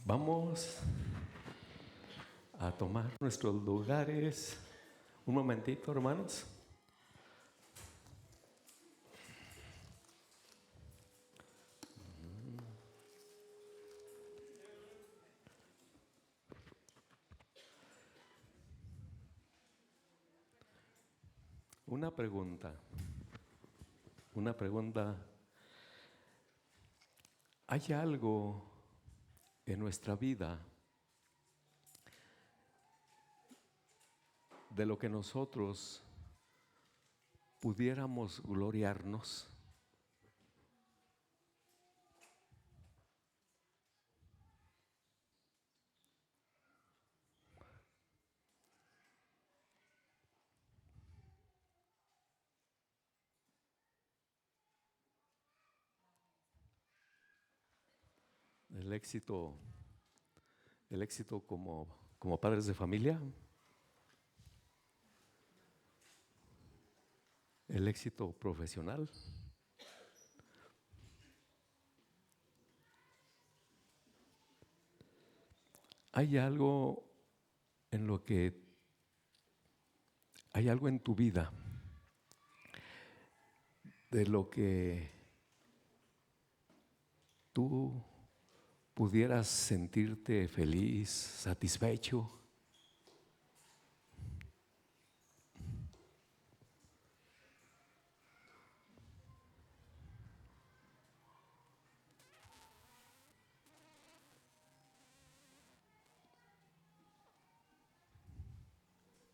Vamos a tomar nuestros lugares. Un momentito, hermanos. Una pregunta. ¿Hay algo en nuestra vida de lo que nosotros pudiéramos gloriarnos? El éxito como padres de familia, el éxito profesional. Hay algo en tu vida de lo que tú pudieras sentirte feliz, satisfecho.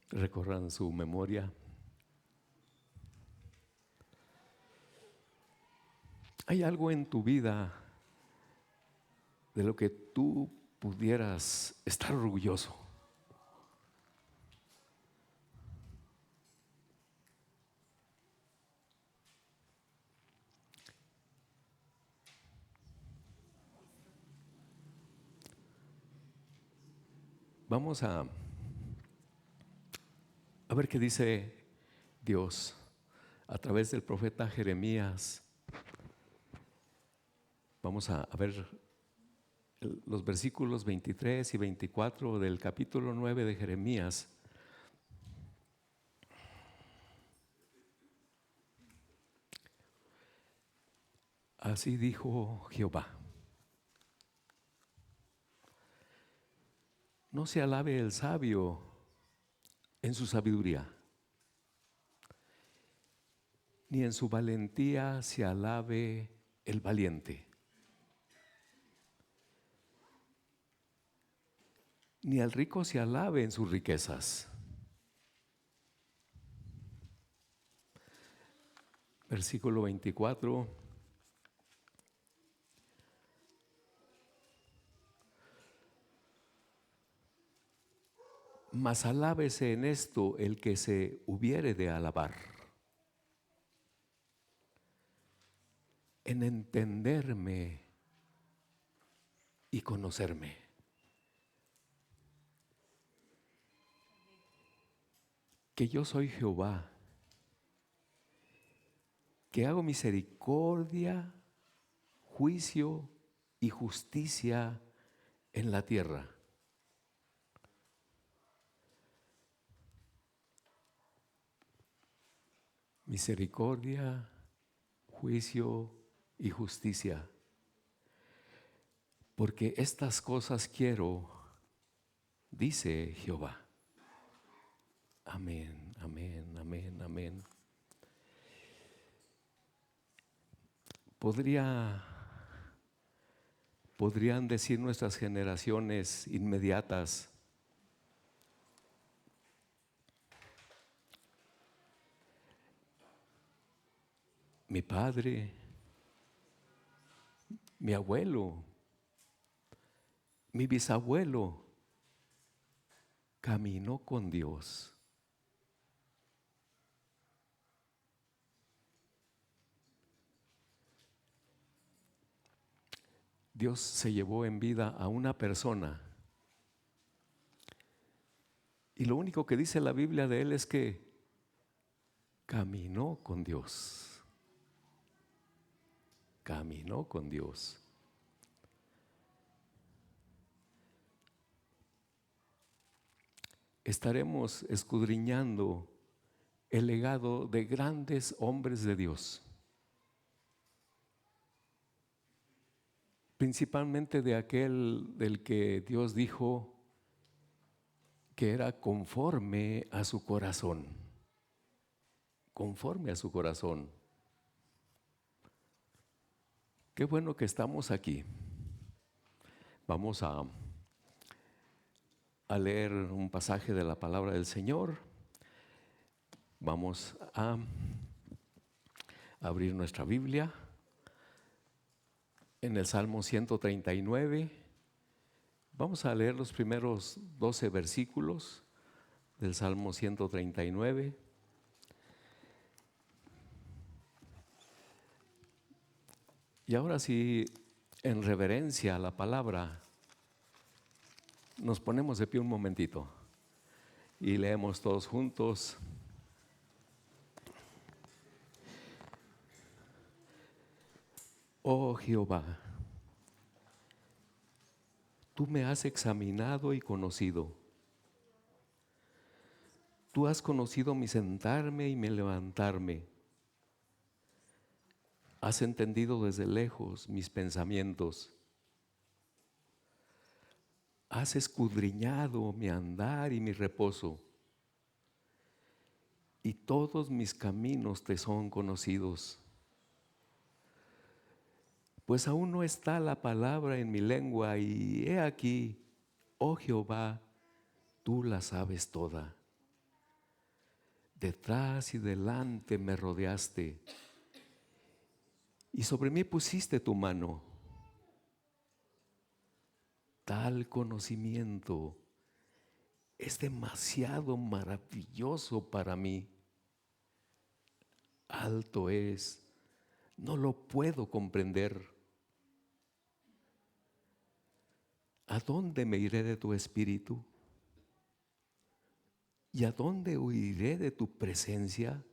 Recorran su memoria. ¿Hay algo en tu vida de lo que tú pudieras estar orgulloso? Vamos a ver qué dice Dios a través del profeta Jeremías. Vamos a ver los versículos 23 y 24 del capítulo 9 de Jeremías. Así dijo Jehová: no se alabe el sabio en su sabiduría, ni en su valentía se alabe el valiente, ni el rico se alabe en sus riquezas. Versículo 24. Mas alábese en esto el que se hubiere de alabar, en entenderme y conocerme, que yo soy Jehová, que hago misericordia, juicio y justicia en la tierra. Misericordia, juicio y justicia. Porque estas cosas quiero, dice Jehová. Amén, amén, amén, amén. Podrían decir nuestras generaciones inmediatas: mi padre, mi abuelo, mi bisabuelo caminó con Dios. Dios se llevó en vida a una persona y lo único que dice la Biblia de él es que caminó con Dios. Caminó con Dios. estaremos escudriñando el legado de grandes hombres de Dios, principalmente de aquel del que Dios dijo que era conforme a su corazón, conforme a su corazón. Qué bueno que estamos aquí. Vamos a leer un pasaje de la palabra del Señor. Vamos a abrir nuestra Biblia en el Salmo 139. Vamos a leer los primeros 12 versículos del Salmo 139. Y ahora sí, en reverencia a la palabra, nos ponemos de pie un momentito y leemos todos juntos. Oh Jehová, tú me has examinado y conocido. Tú has conocido mi sentarme y mi levantarme. Has entendido desde lejos mis pensamientos. Has escudriñado mi andar y mi reposo. Y todos mis caminos te son conocidos. Pues aún no está la palabra en mi lengua y he aquí, oh Jehová, tú la sabes toda. Detrás y delante me rodeaste y sobre mí pusiste tu mano. Tal conocimiento es demasiado maravilloso para mí. Alto es, no lo puedo comprender. ¿A dónde me iré de tu espíritu? ¿Y a dónde huiré de tu presencia?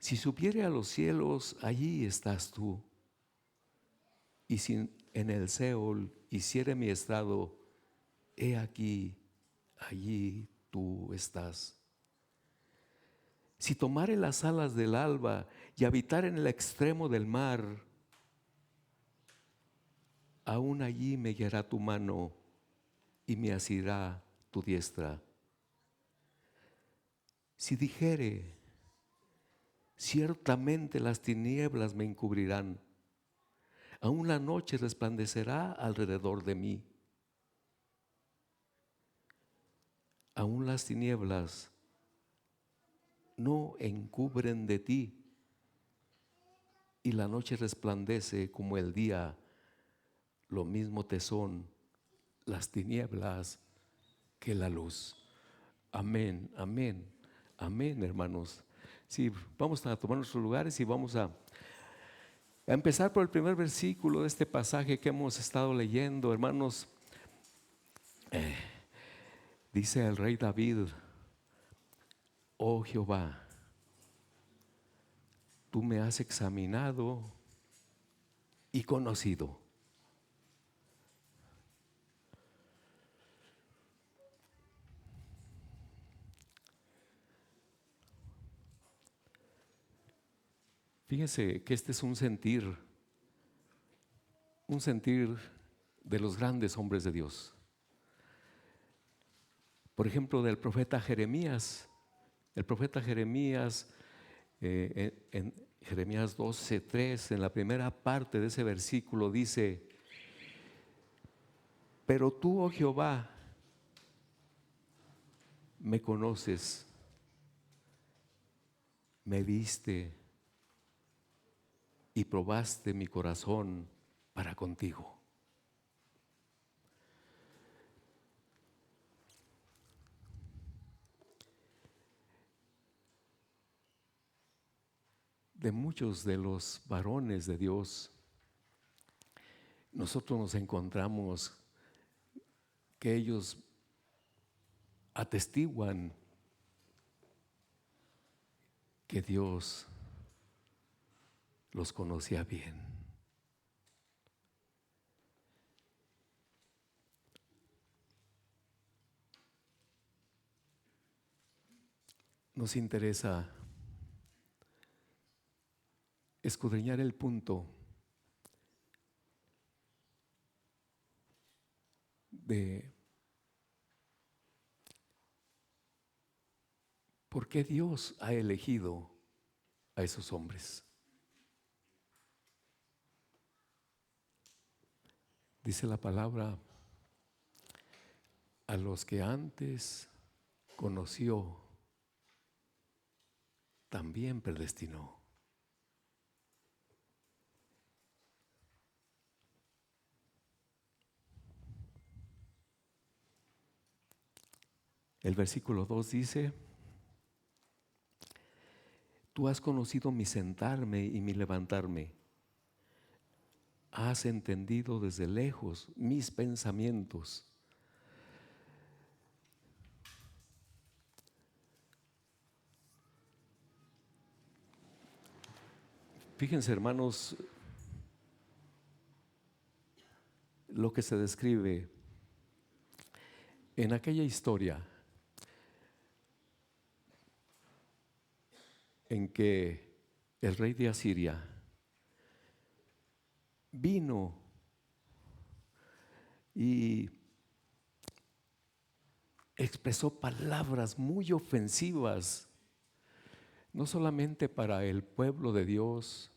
Si subiere a los cielos, allí estás tú. Y si en el Seol hiciere mi estado, he aquí, allí tú estás. Si tomare las alas del alba y habitar en el extremo del mar, aún allí me guiará tu mano y me asirá tu diestra. Si dijere, ciertamente las tinieblas me encubrirán, aún la noche resplandecerá alrededor de mí. Aún las tinieblas no encubren de ti, y la noche resplandece como el día. Lo mismo te son las tinieblas que la luz. Amén, amén, amén, hermanos. Sí, vamos a tomar nuestros lugares y vamos a empezar por el primer versículo de este pasaje que hemos estado leyendo, hermanos. Dice el rey David: oh Jehová, tú me has examinado y conocido. Fíjense que este es un sentir de los grandes hombres de Dios. Por ejemplo, del profeta Jeremías. El profeta Jeremías, en Jeremías 12:3, en la primera parte de ese versículo dice: pero tú, oh Jehová, me conoces, me viste y probaste mi corazón para contigo. De muchos de los varones de Dios, nosotros nos encontramos que ellos atestiguan que Dios los conocía bien. nos interesa escudriñar el punto de por qué Dios ha elegido a esos hombres. Dice la palabra, a los que antes conoció, también predestinó. El versículo 2 dice, tú has conocido mi sentarme y mi levantarme. Has entendido desde lejos mis pensamientos. Fíjense, hermanos, lo que se describe en aquella historia en que el rey de Asiria vino y expresó palabras muy ofensivas, no solamente para el pueblo de Dios,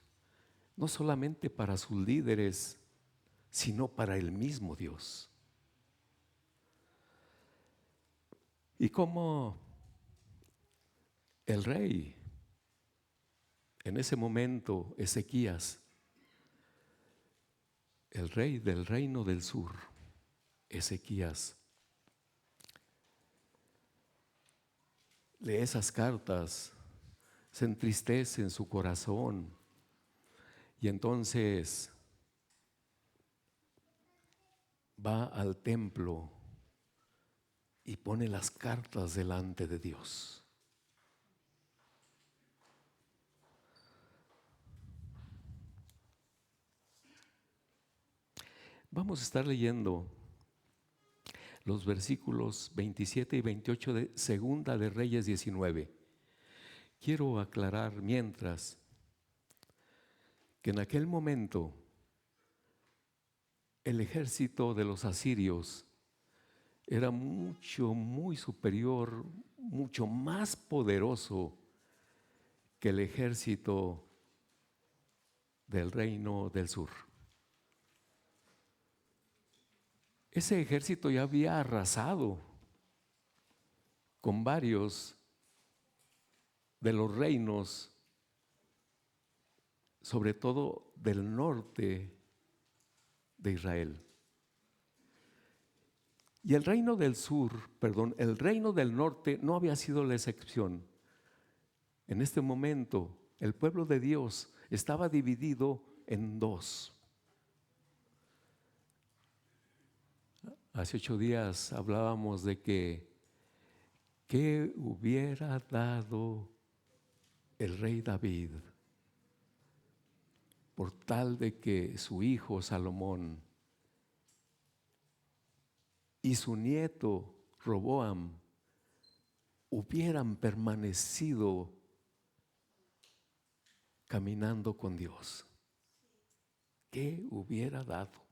no solamente para sus líderes, sino para el mismo Dios. Y como el rey, en ese momento, Ezequías, el rey del reino del sur, Ezequías, lee esas cartas, se entristece en su corazón y entonces va al templo y pone las cartas delante de Dios. Vamos a estar leyendo los versículos 27 y 28 de Segunda de Reyes 19. Quiero aclarar mientras que en aquel momento el ejército de los asirios era muy superior, mucho más poderoso que el ejército del reino del sur. Ese ejército ya había arrasado con varios de los reinos, sobre todo del norte de Israel. Y el reino del norte no había sido la excepción. En este momento, el pueblo de Dios estaba dividido en dos. Hace 8 días hablábamos de que ¿qué hubiera dado el rey David por tal de que su hijo Salomón y su nieto Roboam hubieran permanecido caminando con Dios? ¿Qué hubiera dado?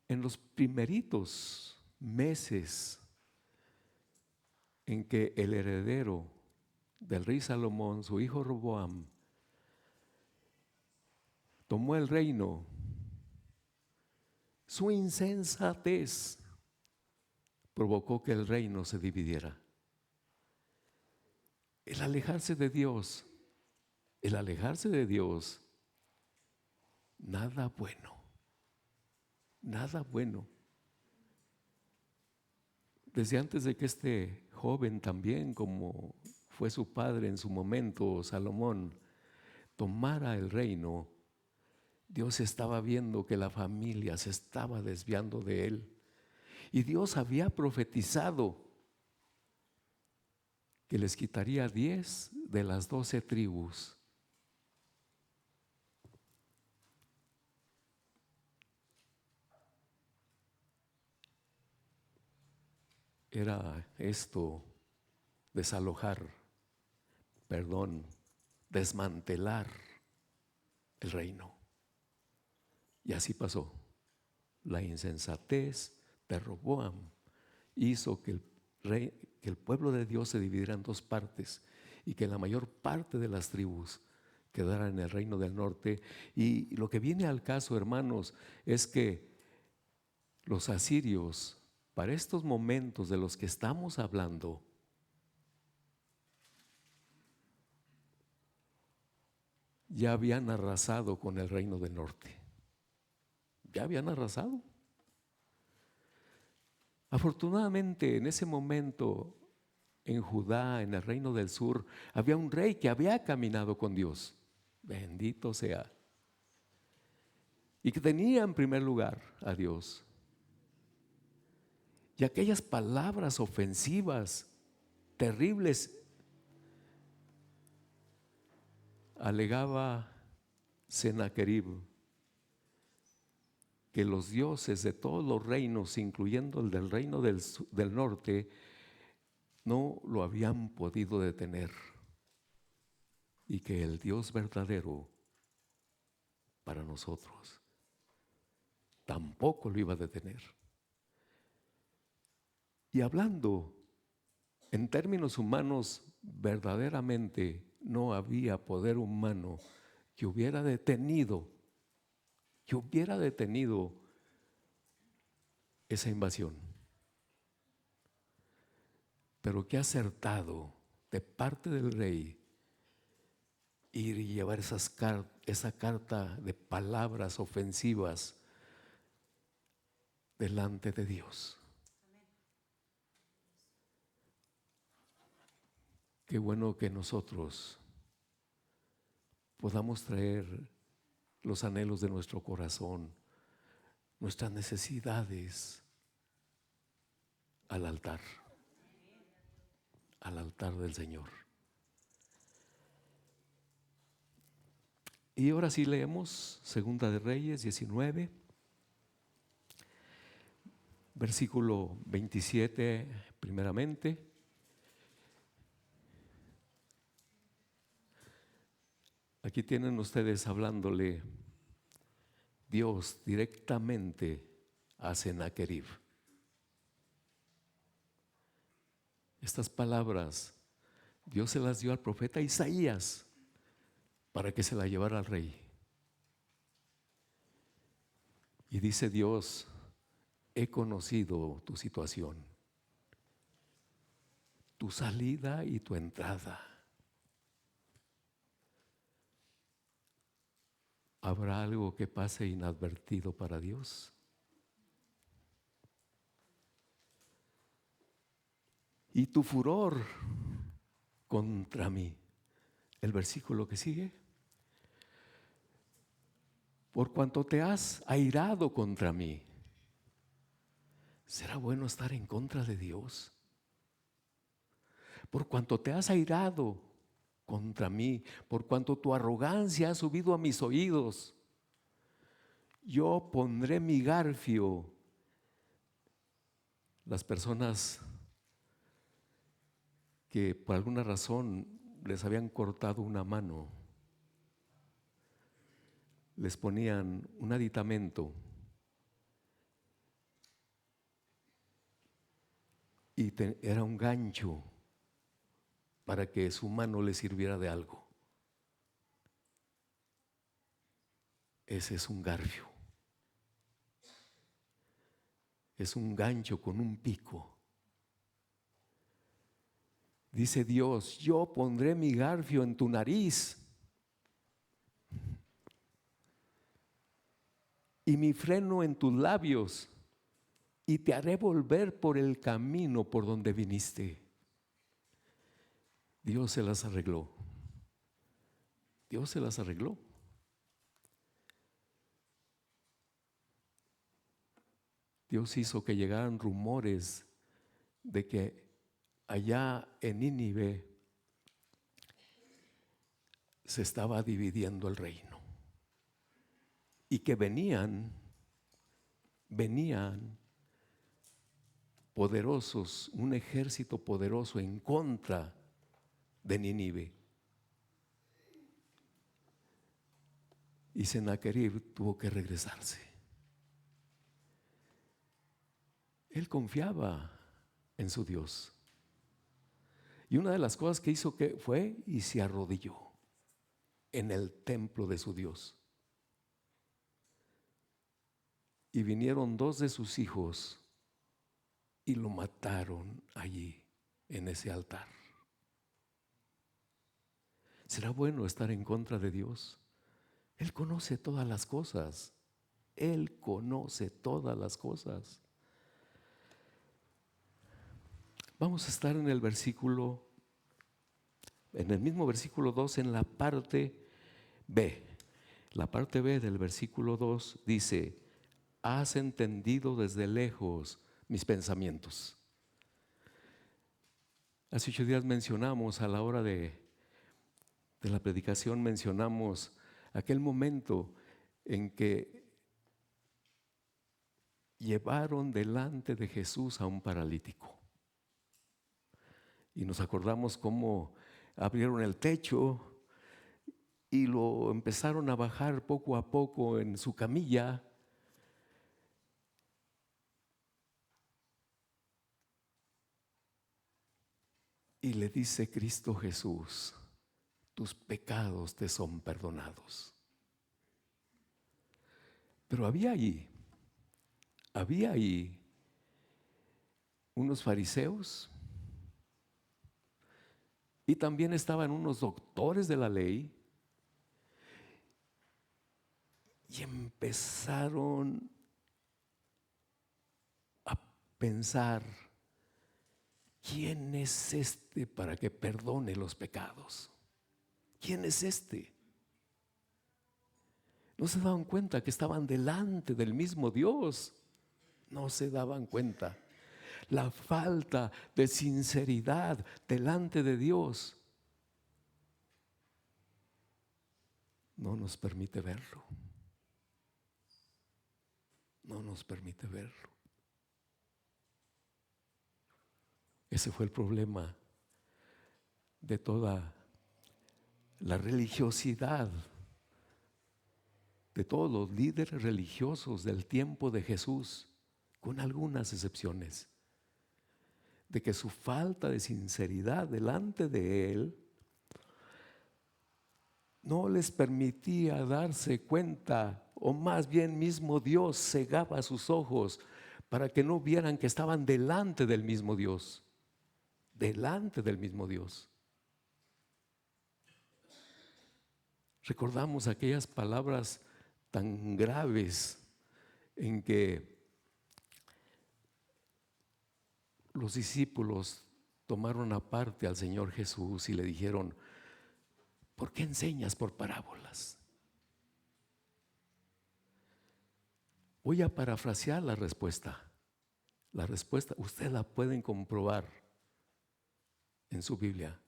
En los primeritos meses en que el heredero del rey Salomón, su hijo Roboam, tomó el reino, su insensatez provocó que el reino se dividiera. El alejarse de Dios, nada bueno, nada bueno. Desde antes de que este joven también, como fue su padre en su momento, Salomón, tomara el reino, Dios estaba viendo que la familia se estaba desviando de él. Y Dios había profetizado que les quitaría 10 de las 12 tribus. Era esto desalojar, desmantelar el reino. Y así pasó. La insensatez de Roboam hizo que el pueblo de Dios se dividiera en dos partes y que la mayor parte de las tribus quedara en el reino del norte. Y lo que viene al caso, hermanos, es que los asirios, para estos momentos de los que estamos hablando, ya habían arrasado con el reino del norte. Ya habían arrasado. Afortunadamente, en ese momento, en Judá, en el reino del sur, había un rey que había caminado con Dios. Bendito sea. Y que tenía en primer lugar a Dios. Y aquellas palabras ofensivas, terribles, alegaba Sennacherib que los dioses de todos los reinos, incluyendo el del reino del norte, no lo habían podido detener, y que el Dios verdadero para nosotros tampoco lo iba a detener. Y hablando en términos humanos, verdaderamente no había poder humano que hubiera detenido esa invasión. Pero qué acertado de parte del rey ir y llevar esa carta de palabras ofensivas delante de Dios. Qué bueno que nosotros podamos traer los anhelos de nuestro corazón, nuestras necesidades al altar del Señor. Y ahora sí leemos Segunda de Reyes 19, versículo 27 primeramente. Aquí tienen ustedes hablándole Dios directamente a Sennacherib. Estas palabras Dios se las dio al profeta Isaías para que se la llevara al rey. Y dice Dios: he conocido tu situación, tu salida y tu entrada. ¿Habrá algo que pase inadvertido para Dios? Y tu furor contra mí. El versículo que sigue: por cuanto te has airado contra mí. ¿Será bueno estar en contra de Dios? Por cuanto te has airado contra mí, por cuanto tu arrogancia ha subido a mis oídos, yo pondré mi garfio. Las personas que por alguna razón les habían cortado una mano, les ponían un aditamento y era un gancho para que su mano le sirviera de algo. Ese es un garfio. Es un gancho con un pico. Dice Dios: yo pondré mi garfio en tu nariz y mi freno en tus labios, y te haré volver por el camino por donde viniste. Dios se las arregló. Dios se las arregló. Dios hizo que llegaran rumores de que allá en Nínive se estaba dividiendo el reino y que venían poderosos, un ejército poderoso en contra de Nínive. Y Sennacherib tuvo que regresarse. Él confiaba en su Dios. Y una de las cosas que hizo fue y se arrodilló en el templo de su Dios. Y vinieron 2 de sus hijos y lo mataron allí, en ese altar. ¿Será bueno estar en contra de Dios? Él conoce todas las cosas. Él conoce todas las cosas. Vamos a estar en el mismo versículo 2, en la parte B. La parte B del versículo 2 dice: has entendido desde lejos mis pensamientos. Hace 8 días mencionamos, a la hora de la predicación, mencionamos aquel momento en que llevaron delante de Jesús a un paralítico. Y nos acordamos cómo abrieron el techo y lo empezaron a bajar poco a poco en su camilla. Y le dice Cristo Jesús: tus pecados te son perdonados. Pero había ahí unos fariseos, y también estaban unos doctores de la ley, y empezaron a pensar: ¿quién es este para que perdone los pecados? ¿Quién es este? No se daban cuenta que estaban delante del mismo Dios. No se daban cuenta. La falta de sinceridad delante de Dios no nos permite verlo. No nos permite verlo. Ese fue el problema de toda la religiosidad, de todos los líderes religiosos del tiempo de Jesús, con algunas excepciones, de que su falta de sinceridad delante de Él no les permitía darse cuenta, o más bien mismo Dios cegaba sus ojos para que no vieran que estaban delante del mismo Dios. Delante del mismo Dios. Recordamos aquellas palabras tan graves en que los discípulos tomaron aparte al Señor Jesús y le dijeron: ¿por qué enseñas por parábolas? Voy a parafrasear la respuesta. La respuesta ustedes la pueden comprobar en su Biblia.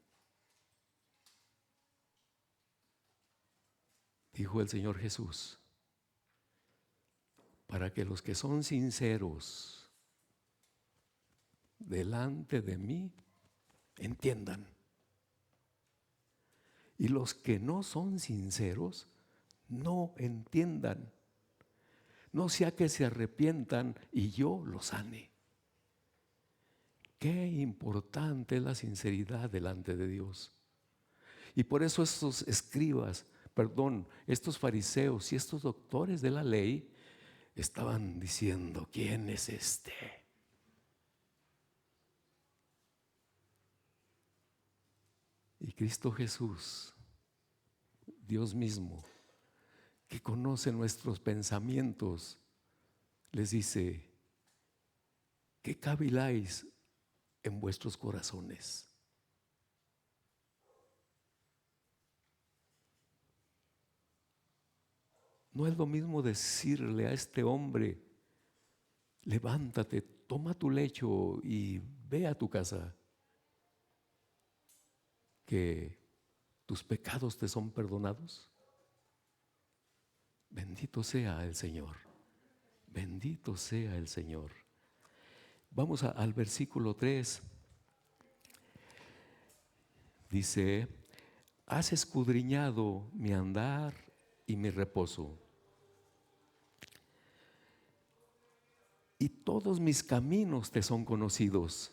Dijo el Señor Jesús: para que los que son sinceros delante de mí entiendan, y los que no son sinceros no entiendan, no sea que se arrepientan y yo los sane. Qué importante es la sinceridad delante de Dios. Y por eso estos estos fariseos y estos doctores de la ley estaban diciendo: ¿quién es este? Y Cristo Jesús, Dios mismo, que conoce nuestros pensamientos, les dice: ¿qué caviláis en vuestros corazones? No es lo mismo decirle a este hombre: levántate, toma tu lecho y ve a tu casa, que tus pecados te son perdonados. Bendito sea el Señor. Bendito sea el Señor. Vamos al versículo 3. Dice, has escudriñado mi andar y mi reposo, y todos mis caminos te son conocidos.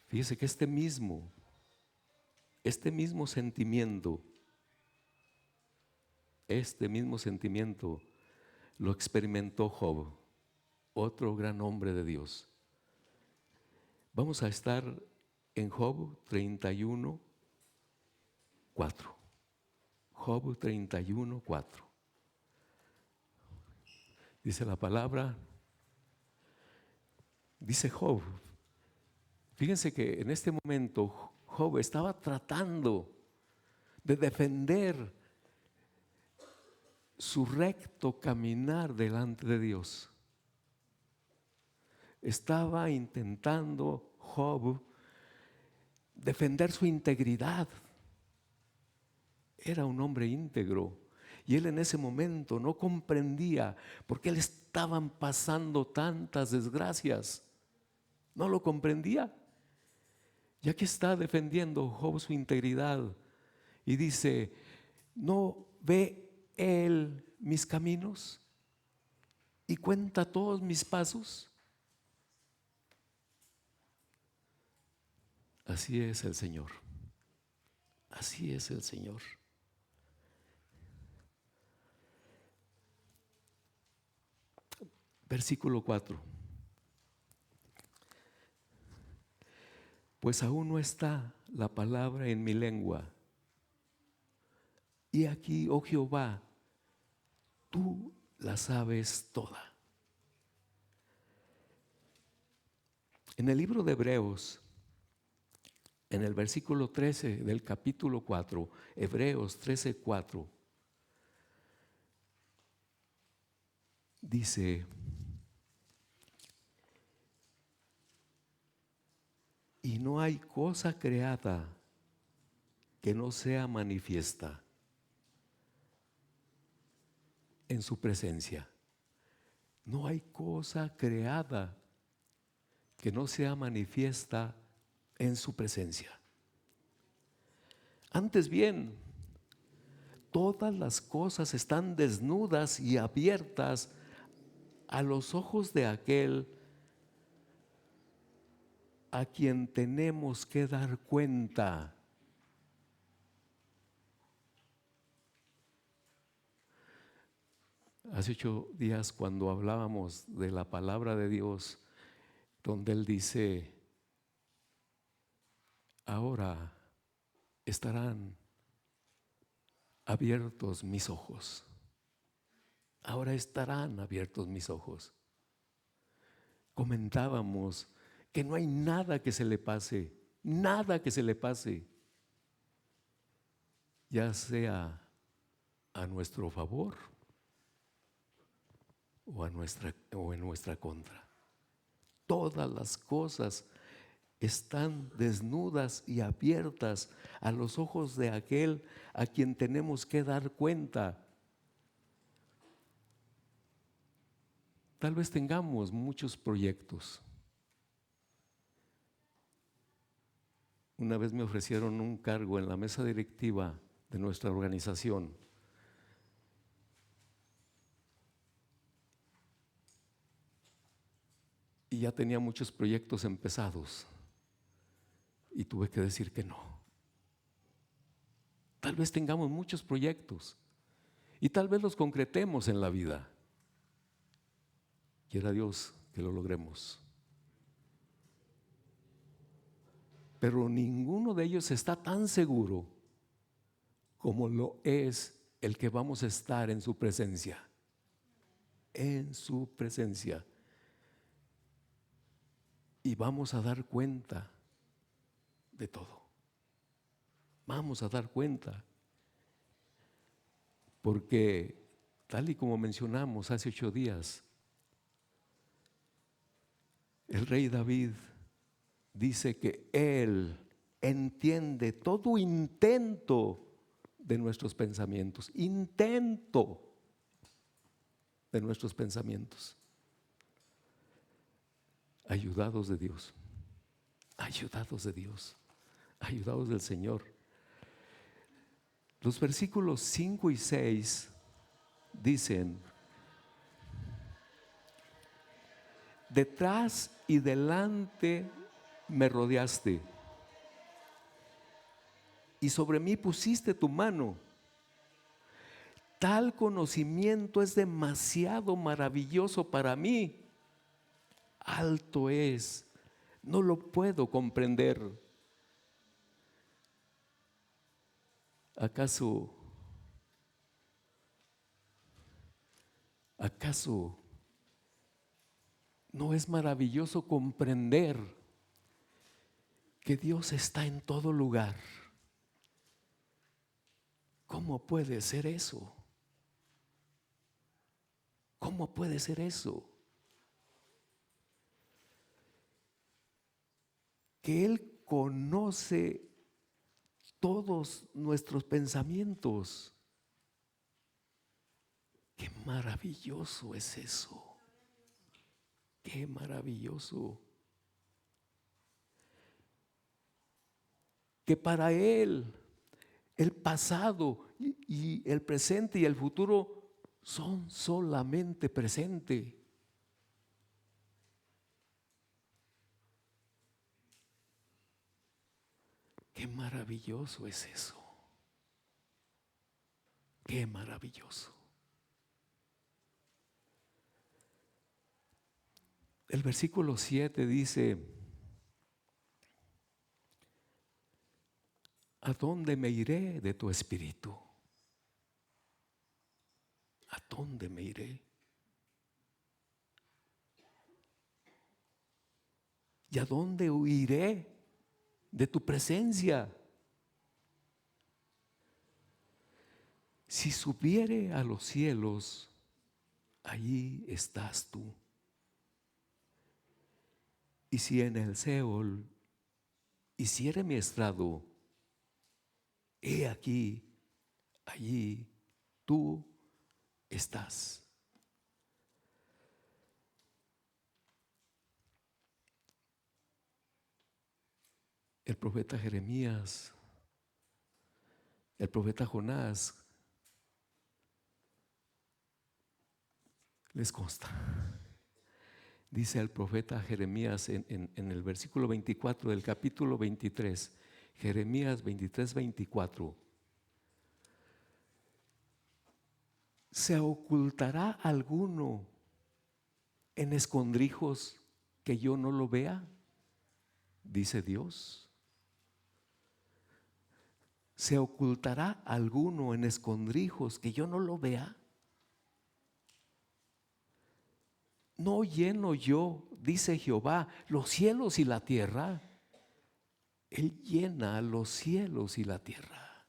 Fíjese que este mismo sentimiento, lo experimentó Job, otro gran hombre de Dios. Vamos a estar en Job 31, 4. Job 31, 4. Dice la palabra, dice Job. Fíjense que en este momento Job estaba tratando de defender su recto caminar delante de Dios. Estaba intentando Job defender su integridad. Era un hombre íntegro y él en ese momento no comprendía por qué le estaban pasando tantas desgracias. No lo comprendía. Ya que está defendiendo Job su integridad y dice, ¿no ve él mis caminos y cuenta todos mis pasos? Así es el Señor. Así es el Señor. Versículo 4. Pues aún no está la palabra en mi lengua. Y aquí, oh Jehová, tú la sabes toda. En el libro de Hebreos, en el versículo 13 del capítulo 4, Hebreos 13, 4, dice, y no hay cosa creada que no sea manifiesta en su presencia. No hay cosa creada que no sea manifiesta en su presencia. Antes bien, todas las cosas están desnudas y abiertas a los ojos de aquel a quien tenemos que dar cuenta. Hace 8 días cuando hablábamos de la palabra de Dios, donde Él dice, ahora estarán abiertos mis ojos. Ahora estarán abiertos mis ojos. Comentábamos que no hay nada que se le pase, nada que se le pase, ya sea a nuestro favor o en nuestra contra. Todas las cosas están desnudas y abiertas a los ojos de aquel a quien tenemos que dar cuenta. Tal vez tengamos muchos proyectos. Una vez me ofrecieron un cargo en la mesa directiva de nuestra organización. Y ya tenía muchos proyectos empezados. Y tuve que decir que no. Tal vez tengamos muchos proyectos. Y tal vez los concretemos en la vida. Quiera Dios que lo logremos. Pero ninguno de ellos está tan seguro como lo es el que vamos a estar en su presencia. En su presencia. Y vamos a dar cuenta de todo. Vamos a dar cuenta. Porque tal y como mencionamos hace 8 días, el rey David dice que él entiende todo intento de nuestros pensamientos. Intento de nuestros pensamientos. ayudados de Dios, ayudados de Dios, ayudados del Señor. Los versículos 5 y 6 dicen: detrás y delante me rodeaste, y sobre mí pusiste tu mano. Tal conocimiento es demasiado maravilloso para mí. Alto es, no lo puedo comprender. ¿Acaso no es maravilloso comprender que Dios está en todo lugar? ¿Cómo puede ser eso? ¿Cómo puede ser eso? Que Él conoce todos nuestros pensamientos. Qué maravilloso es eso. Qué maravilloso. Que para Él el pasado y el presente y el futuro son solamente presente. Qué maravilloso es eso. Qué maravilloso. El versículo 7 dice: ¿a dónde me iré de tu espíritu? ¿A dónde me iré? ¿Y a dónde huiré de tu presencia? Si subiere a los cielos, allí estás tú. Y si en el Seol hiciere mi estrado, he aquí, allí tú estás. El profeta Jeremías, el profeta Jonás, les consta. Dice el profeta Jeremías en el versículo 24 del capítulo 23, Jeremías 23, 24. ¿Se ocultará alguno en escondrijos que yo no lo vea? Dice Dios. ¿Se ocultará alguno en escondrijos que yo no lo vea? ¿No lleno yo, dice Jehová, los cielos y la tierra? Él llena los cielos y la tierra.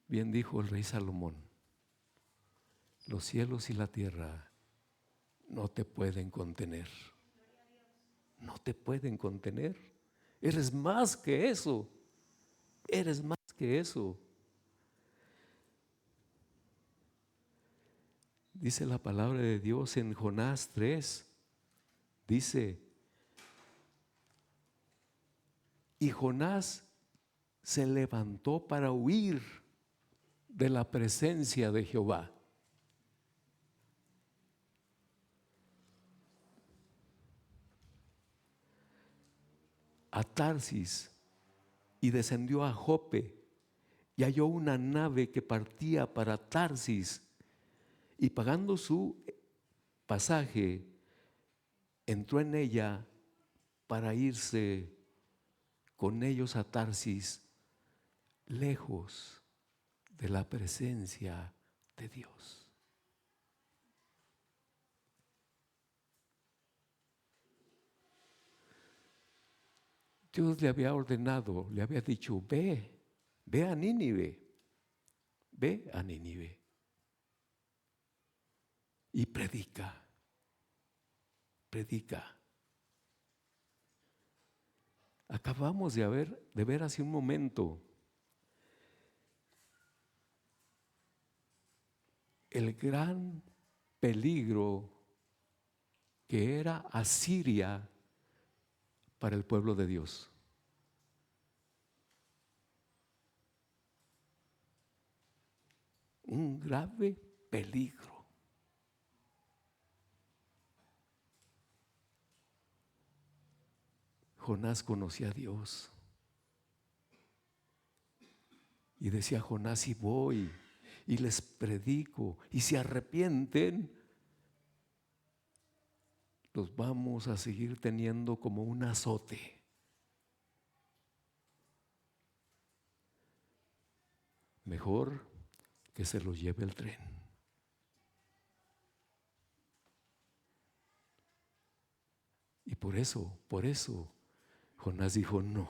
Bien dijo el rey Salomón: los cielos y la tierra no te pueden contener. No te pueden contener. Eres más que eso. Eres más que eso. Dice la palabra de Dios en Jonás 3. Dice: y Jonás se levantó para huir de la presencia de Jehová. A Tarsis, y descendió a Jope, y halló una nave que partía para Tarsis, y pagando su pasaje, entró en ella para irse con ellos a Tarsis, lejos de la presencia de Dios. Dios le había ordenado, le había dicho: ve a Nínive, ve a Nínive y predica. Acabamos de ver hace un momento el gran peligro que era Asiria para el pueblo de Dios. Un grave peligro. Jonás conocía a Dios. Y decía Jonás, si voy y les predico y se arrepienten, los vamos a seguir teniendo como un azote. Mejor que se los lleve el tren. Y por eso, Jonás dijo no.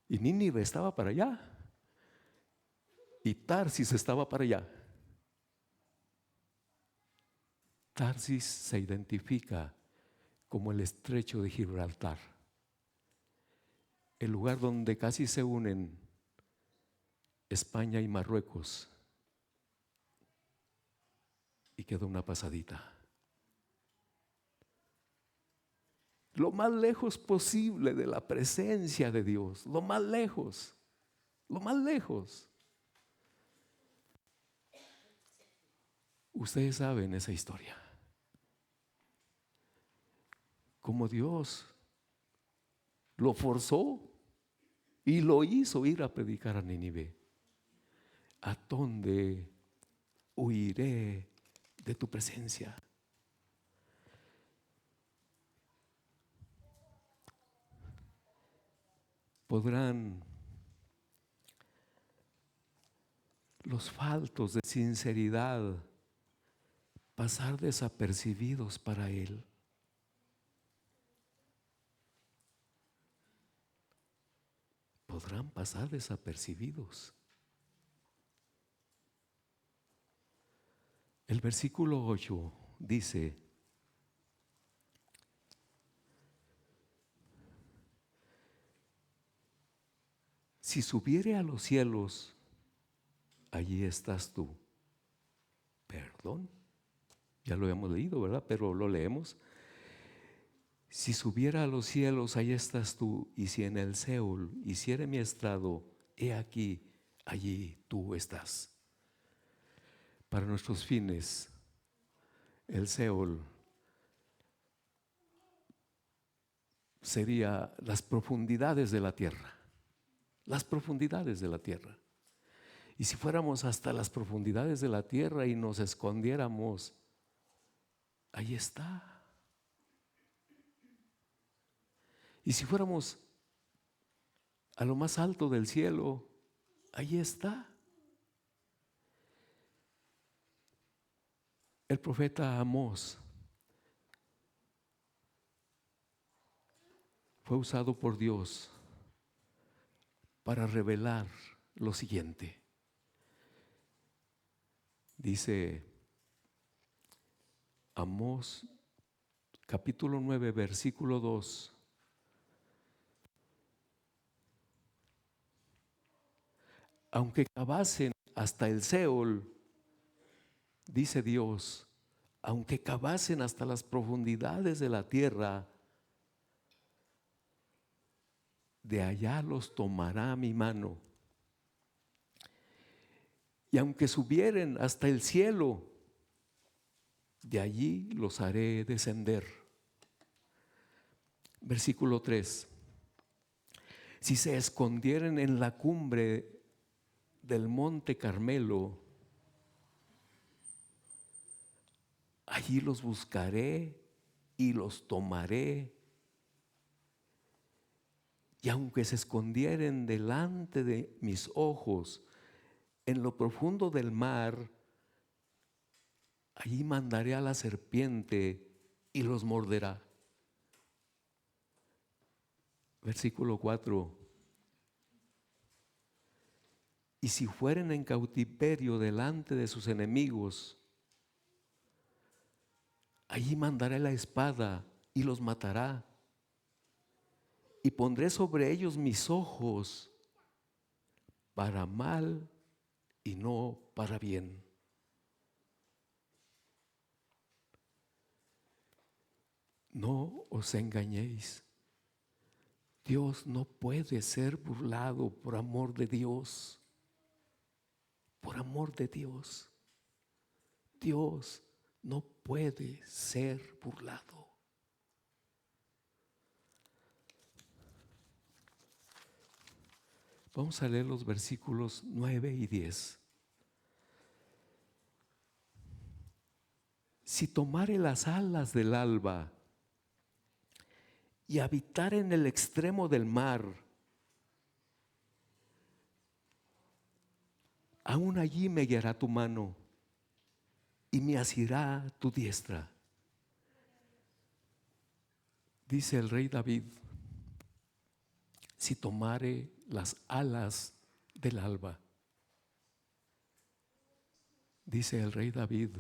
Y Nínive estaba para allá. Y Tarsis estaba para allá. Tarsis se identifica como el estrecho de Gibraltar, el lugar donde casi se unen España y Marruecos, y queda una pasadita. Lo más lejos posible de la presencia de Dios, lo más lejos, lo más lejos. Ustedes saben esa historia. Como Dios lo forzó y lo hizo ir a predicar a Nínive. ¿A dónde huiré de tu presencia? ¿Podrán los faltos de sinceridad pasar desapercibidos para Él? Podrán pasar desapercibidos. El versículo 8 dice: si subiere a los cielos, allí estás tú. Perdón, ya lo habíamos leído, ¿verdad? Pero lo leemos. Si subiera a los cielos, allí estás tú. Y si en el Seol hiciere mi estrado, he aquí, allí tú estás. Para nuestros fines, el Seol sería las profundidades de la tierra. Las profundidades de la tierra. Y si fuéramos hasta las profundidades de la tierra y nos escondiéramos, ahí está. Y si fuéramos a lo más alto del cielo, ahí está. El profeta Amós fue usado por Dios para revelar lo siguiente. Dice Amós capítulo 9, versículo 2. Aunque cavasen hasta el Seol, dice Dios, aunque cavasen hasta las profundidades de la tierra, de allá los tomará mi mano. Y aunque subieren hasta el cielo, de allí los haré descender. Versículo 3. Si se escondieren en la cumbre del monte Carmelo, allí los buscaré y los tomaré. Y aunque se escondieren delante de mis ojos en lo profundo del mar, allí mandaré a la serpiente y los morderá. Versículo 4. Y si fueren en cautiverio delante de sus enemigos, allí mandaré la espada y los matará. Y pondré sobre ellos mis ojos para mal y no para bien. No os engañéis. Dios no puede ser burlado por amor de Dios. Por amor de Dios. Dios no puede ser burlado. Vamos a leer los versículos 9 y 10. Si tomare las alas del alba y habitar en el extremo del mar, aún allí me guiará tu mano y me asirá tu diestra. Dice el rey David, si tomare las alas del alba. Dice el rey David,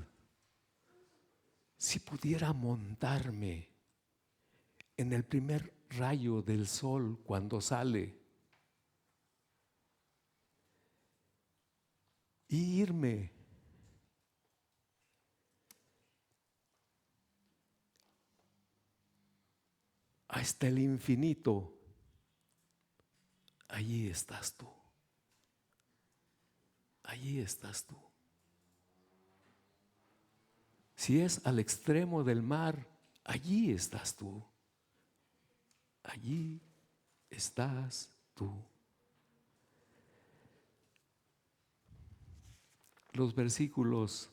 si pudiera montarme en el primer rayo del sol cuando sale y irme hasta el infinito, allí estás tú. Allí estás tú. Si es al extremo del mar, allí estás tú. Allí estás tú. Los versículos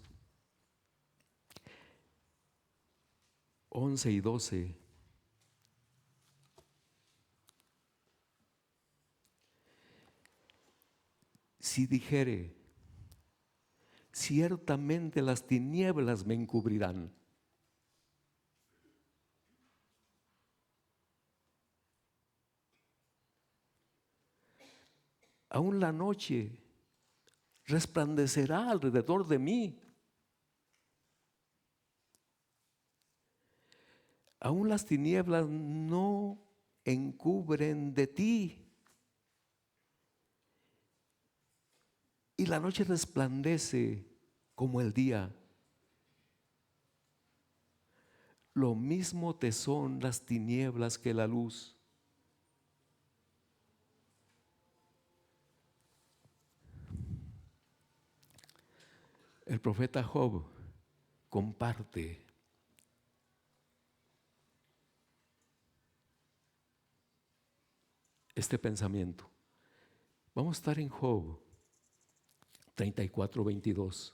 11 y 12. Si dijere, ciertamente las tinieblas me encubrirán. Aún la noche resplandecerá alrededor de mí. Aún las tinieblas no encubren de ti. Y la noche resplandece como el día. Lo mismo te son las tinieblas que la luz. El profeta Job comparte este pensamiento. Vamos a estar en Job 34:22.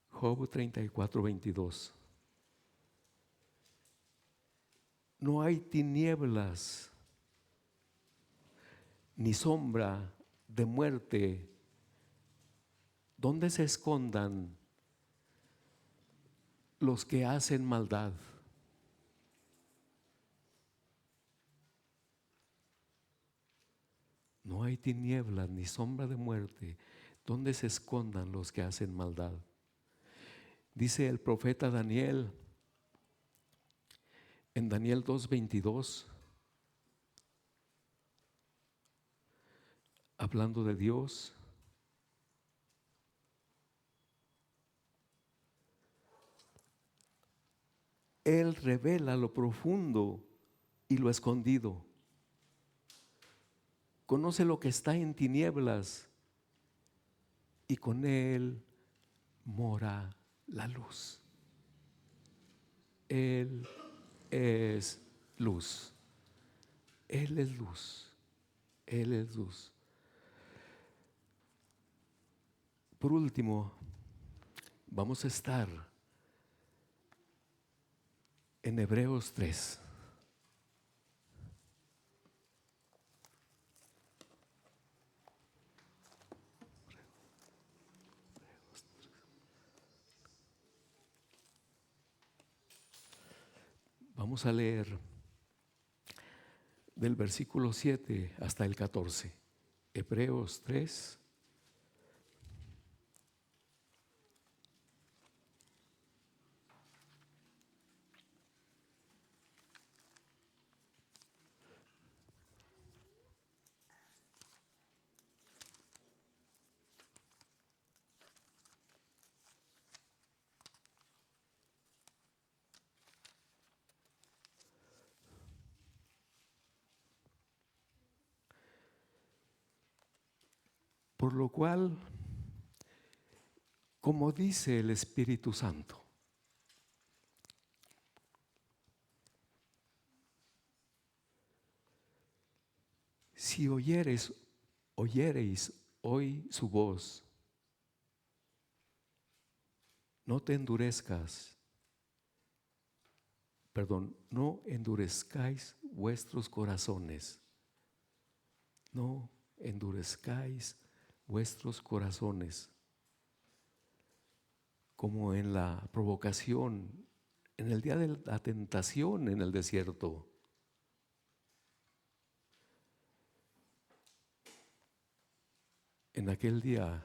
Job 34:22. No hay tinieblas ni sombra de muerte donde se escondan los que hacen maldad. No hay tinieblas ni sombra de muerte donde se escondan los que hacen maldad. Dice el profeta Daniel en Daniel 2:22, hablando de Dios, Él revela lo profundo y lo escondido. Conoce lo que está en tinieblas y con Él mora la luz. Él es luz. Él es luz. Él es luz. Por último, vamos a estar en Hebreos 3. Vamos a leer del versículo 7 hasta el 14. Hebreos 3. Por lo cual, como dice el Espíritu Santo, si oyereis hoy su voz, no endurezcáis vuestros corazones. No endurezcáis vuestros corazones, como en la provocación, en el día de la tentación en el desierto. En aquel día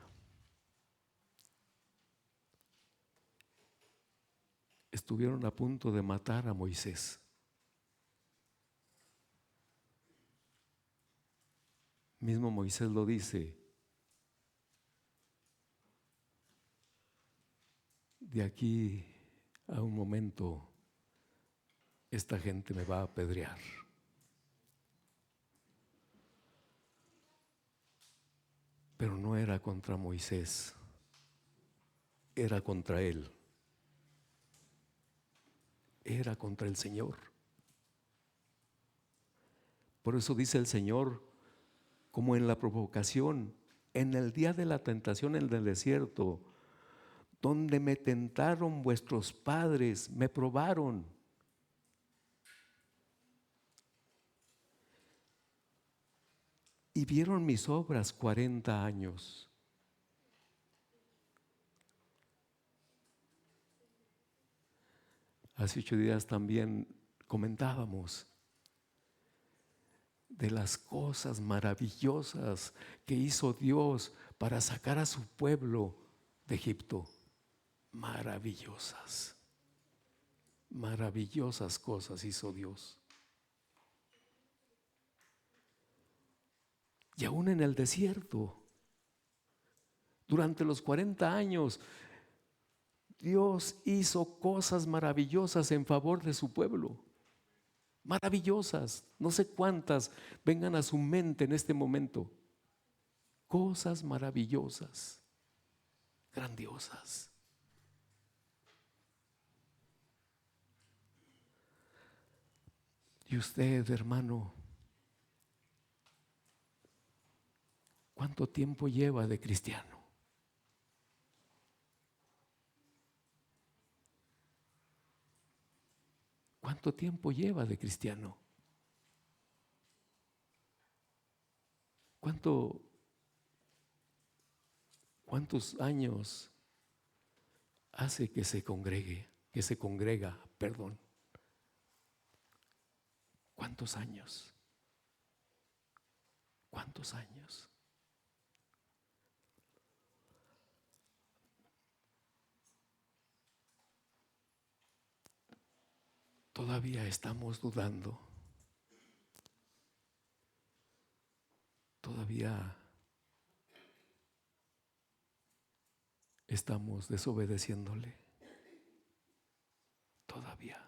estuvieron a punto de matar a Moisés. Mismo Moisés lo dice: de aquí a un momento esta gente me va a apedrear. Pero no era contra Moisés, era contra él, era contra el Señor. Por eso dice el Señor, como en la provocación, en el día de la tentación en el desierto, donde me tentaron vuestros padres, me probaron. Y vieron mis obras 40 años. Hace 8 días también comentábamos de las cosas maravillosas que hizo Dios para sacar a su pueblo de Egipto. Maravillosas, maravillosas cosas hizo Dios. Y aún en el desierto, durante los 40 años, Dios hizo cosas maravillosas en favor de su pueblo. Maravillosas, no sé cuántas vengan a su mente en este momento. Cosas maravillosas, grandiosas. Y usted, hermano, ¿cuánto tiempo lleva de cristiano? ¿Cuánto tiempo lleva de cristiano? ¿Cuántos años hace que se congrega, perdón? ¿Cuántos años? ¿Cuántos años? Todavía estamos dudando. Todavía estamos desobedeciéndole. Todavía.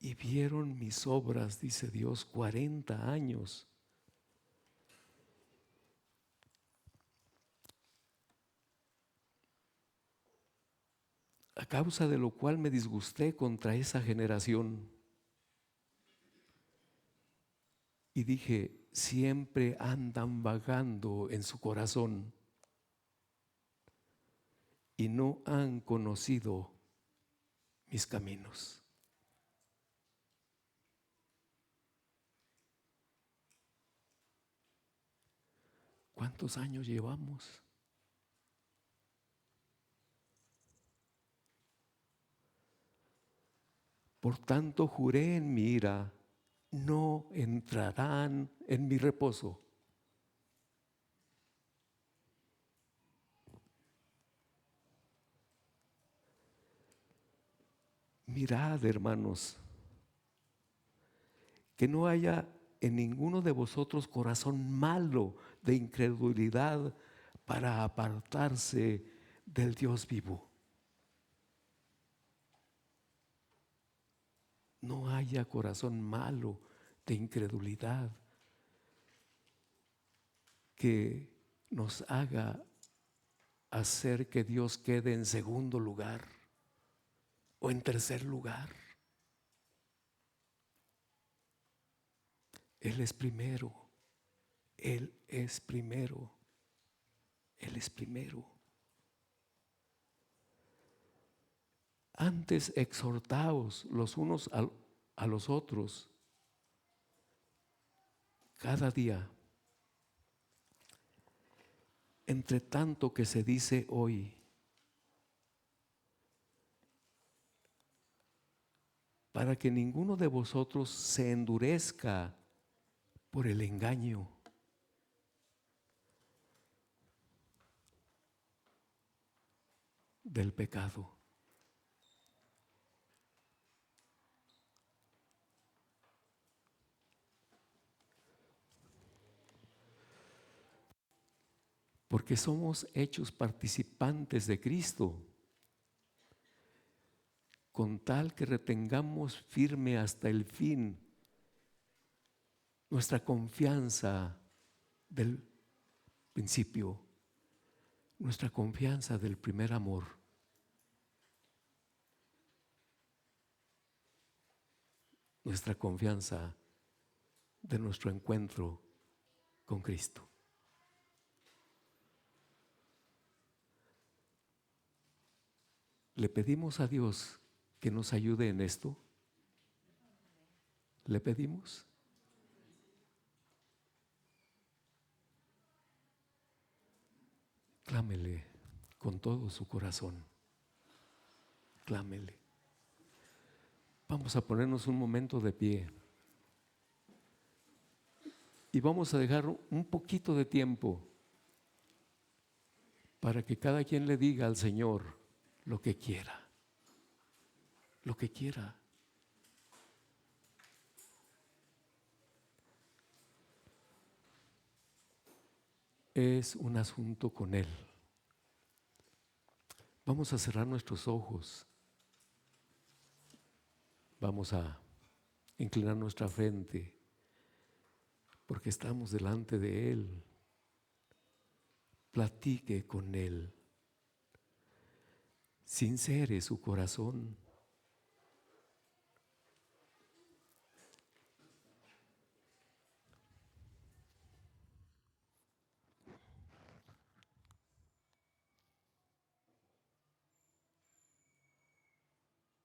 Y vieron mis obras, dice Dios, 40 años. A causa de lo cual me disgusté contra esa generación. Y dije, siempre andan vagando en su corazón y no han conocido mis caminos. ¿Cuántos años llevamos? Por tanto, juré en mi ira, no entrarán en mi reposo. Mirad, hermanos, que no haya en ninguno de vosotros corazón malo de incredulidad para apartarse del Dios vivo. No haya corazón malo de incredulidad que nos haga hacer que Dios quede en segundo lugar o en tercer lugar. Él es primero, Él es primero, Él es primero. Antes exhortaos los unos a los otros cada día, entre tanto que se dice hoy, para que ninguno de vosotros se endurezca por el engaño. Del pecado. Porque somos hechos participantes de Cristo, con tal que retengamos firme hasta el fin nuestra confianza del principio, nuestra confianza del primer amor. Nuestra confianza de nuestro encuentro con Cristo. ¿Le pedimos a Dios que nos ayude en esto? ¿Le pedimos? Clámele con todo su corazón. Clámele. Vamos a ponernos un momento de pie. Y vamos a dejar un poquito de tiempo para que cada quien le diga al Señor lo que quiera. Lo que quiera. Es un asunto con Él. Vamos a cerrar nuestros ojos. Vamos a inclinar nuestra frente porque estamos delante de Él. Platique con Él. Sincere su corazón.